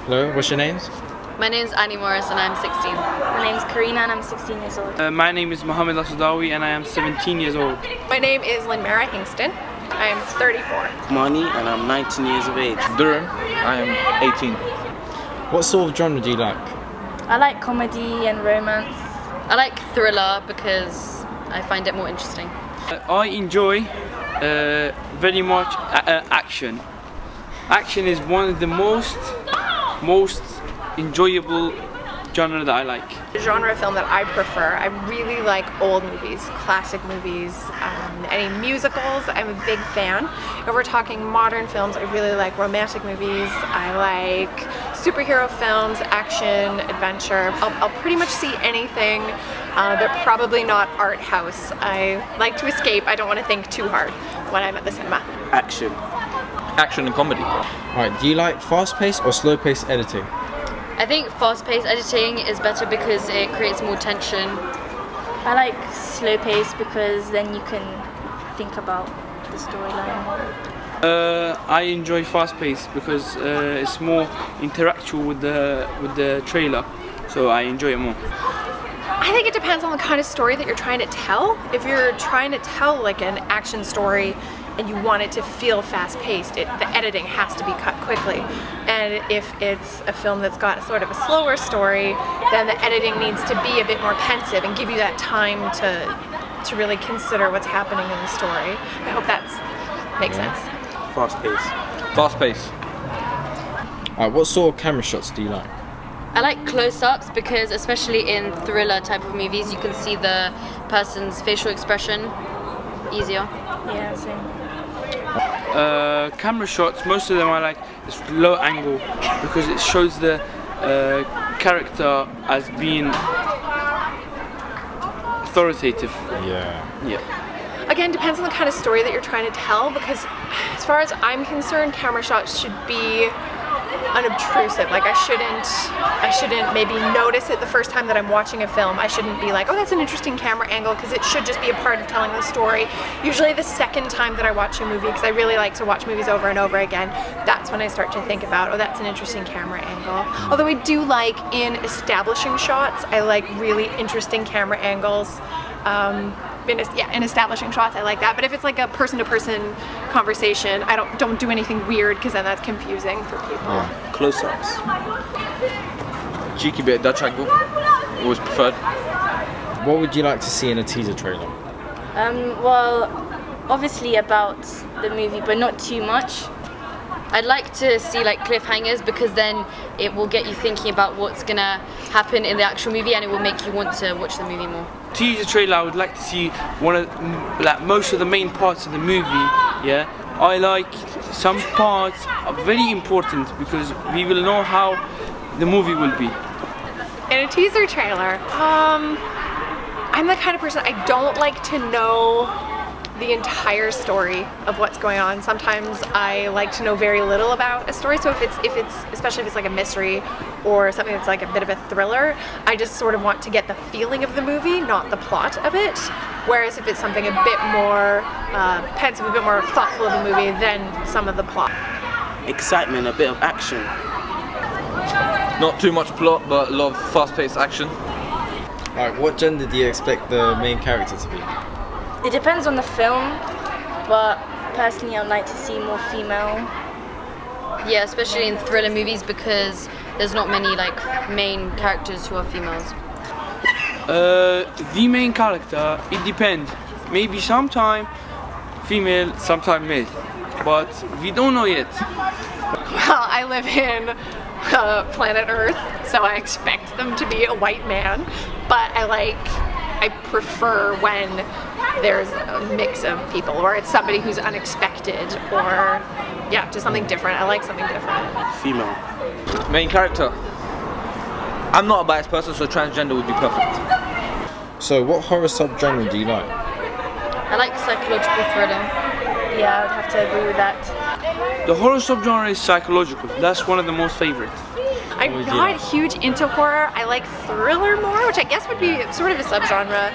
Hello, what's your names? My name's Annie Morris and I'm 16. My name's Karina and I'm 16 years old. My name is Mohammed Asadawi and I am 17 years old. My name is Lynn-Mara Hingston. I am 34. Mani and I'm 19 years of age. Duran, I am 18. What sort of genre do you like? I like comedy and romance. I like thriller because I find it more interesting. I enjoy very much action. Action is one of the most enjoyable genre that I like. The genre of film that I prefer, I really like old movies, classic movies, any musicals, I'm a big fan. If we're talking modern films, I really like romantic movies, I like superhero films, action, adventure. I'll pretty much see anything, but probably not art house. I like to escape, I don't want to think too hard when I'm at the cinema. Action. Action and comedy. Alright, do you like fast-paced or slow-paced editing? I think fast-paced editing is better because it creates more tension. I like slow pace because then you can think about the storyline. I enjoy fast-paced because it's more interactual with the trailer, so I enjoy it more. I think it depends on the kind of story that you're trying to tell. If you're trying to tell like an action story and you want it to feel fast-paced, the editing has to be cut quickly. And if it's a film that's got sort of a slower story, then the editing needs to be a bit more pensive and give you that time to really consider what's happening in the story. I hope that makes sense. Fast pace. Fast pace. Alright, what sort of camera shots do you like? I like close-ups because especially in thriller type of movies you can see the person's facial expression easier. Yeah, same. Camera shots, most of them I like is low angle because it shows the character as being authoritative. Yeah. Again, depends on the kind of story that you're trying to tell, because as far as I'm concerned, camera shots should be unobtrusive. Like I shouldn't maybe notice it the first time that I'm watching a film. I shouldn't be like, oh, that's an interesting camera angle, because it should just be a part of telling the story. Usually the second time that I watch a movie, because I really like to watch movies over and over again, that's when I start to think about, oh, that's an interesting camera angle. Although I do like in establishing shots, I like really interesting camera angles. In establishing shots, I like that. But if it's like a person-to-person conversation, I don't do anything weird, because then that's confusing for people. Yeah. Close-ups. Cheeky bit of Dutch angle. Always preferred. What would you like to see in a teaser trailer? Well, obviously about the movie, but not too much. I'd like to see like cliffhangers because then it will get you thinking about what's gonna happen in the actual movie and it will make you want to watch the movie more. Teaser trailer, I would like to see most of the main parts of the movie. Yeah, I like some parts are very important because we will know how the movie will be. In a teaser trailer, I'm the kind of person, I don't like to know the entire story of what's going on. Sometimes I like to know very little about a story, so if it's especially if it's like a mystery or something that's like a bit of a thriller, I just sort of want to get the feeling of the movie, not the plot of it. Whereas if it's something a bit more pensive, a bit more thoughtful of the movie, then some of the plot. Excitement, a bit of action. Not too much plot, but a lot of fast-paced action. Alright, what gender do you expect the main character to be? It depends on the film, but personally I'd like to see more female. Yeah, especially in thriller movies because there's not many like main characters who are females. The main character, it depends. Maybe sometime female, sometime male, but we don't know yet. Well, I live in planet Earth, so I expect them to be a white man, but I prefer when there's a mix of people, or it's somebody who's unexpected, or yeah, just something different. I like something different. Female. Main character. I'm not a biased person, so transgender would be perfect. So what horror subgenre do you like? I like psychological thriller. Yeah, I would have to agree with that. The horror subgenre is psychological. That's one of the most favorite. I'm not huge into horror. I like thriller more, which I guess would be sort of a subgenre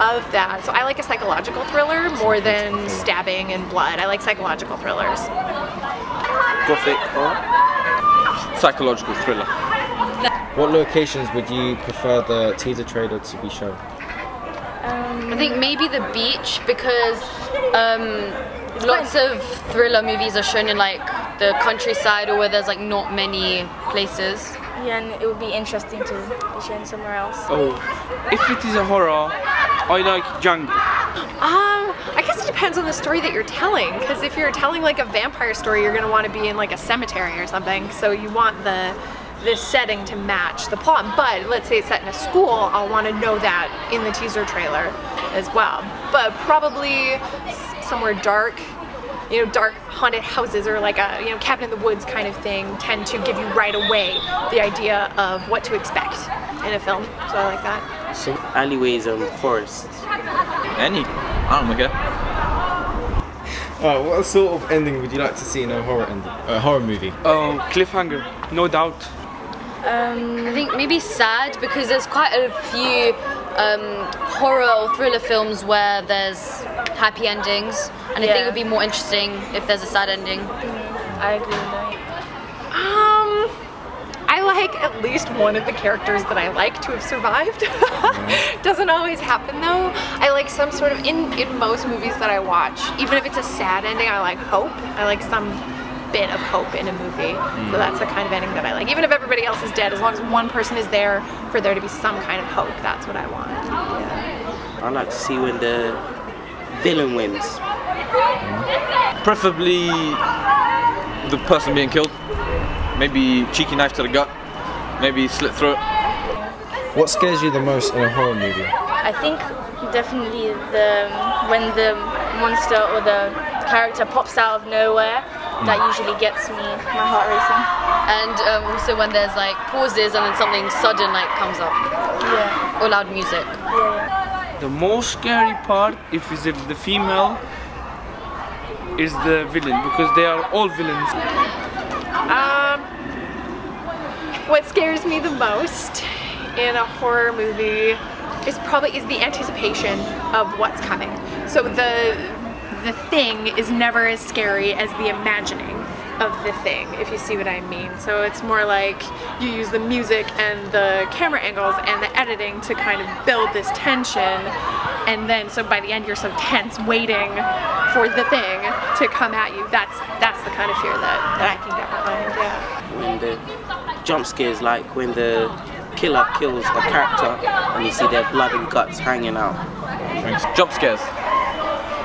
of that. So I like a psychological thriller more than stabbing and blood. I like psychological thrillers. Gothic horror. psychological thriller. What locations would you prefer the teaser trailer to be shown? I think maybe the beach, because lots of thriller movies are shown in like the countryside or where there's like not many places. Yeah, and it would be interesting to be shown somewhere else. Oh, if it is a horror, I like jungle. I guess it depends on the story that you're telling, because if you're telling like a vampire story, you're going to want to be in like a cemetery or something, so you want the setting to match the plot. But let's say it's set in a school, I'll want to know that in the teaser trailer as well. But probably somewhere dark, you know, dark haunted houses or like a, you know, cabin in the woods kind of thing tend to give you right away the idea of what to expect in a film. So I like that. So, Alleyways and forests. Any? I don't care. what sort of ending would you like to see in a horror movie? Oh, cliffhanger, no doubt. I think maybe sad, because there's quite a few horror or thriller films where there's happy endings, and I think it would be more interesting if there's a sad ending. I agree with that. I like at least one of the characters that I like to have survived. Doesn't always happen though. I like some sort of, in most movies that I watch, even if it's a sad ending, I like hope. I like some bit of hope in a movie. So that's the kind of ending that I like. Even if everybody else is dead, as long as one person is there for there to be some kind of hope, that's what I want. Yeah. I like to see when the villain wins. Preferably the person being killed. Maybe cheeky knife to the gut. Maybe slit throat. What scares you the most in a horror movie? I think definitely when the monster or the character pops out of nowhere. That usually gets me, my heart racing. And also when there's like pauses and then something sudden like comes up. Yeah. Or loud music. Yeah. The most scary part if the female is the villain, because they are all villains. What scares me the most in a horror movie is the anticipation of what's coming. So the thing is never as scary as the imagining of the thing, if you see what I mean. So it's more like you use the music and the camera angles and the editing to kind of build this tension, and then so by the end you're so tense waiting for the thing to come at you. That's the kind of fear that I can get behind. Yeah. When the jump scares, like when the killer kills a character and you see their blood and guts hanging out. Jump scares.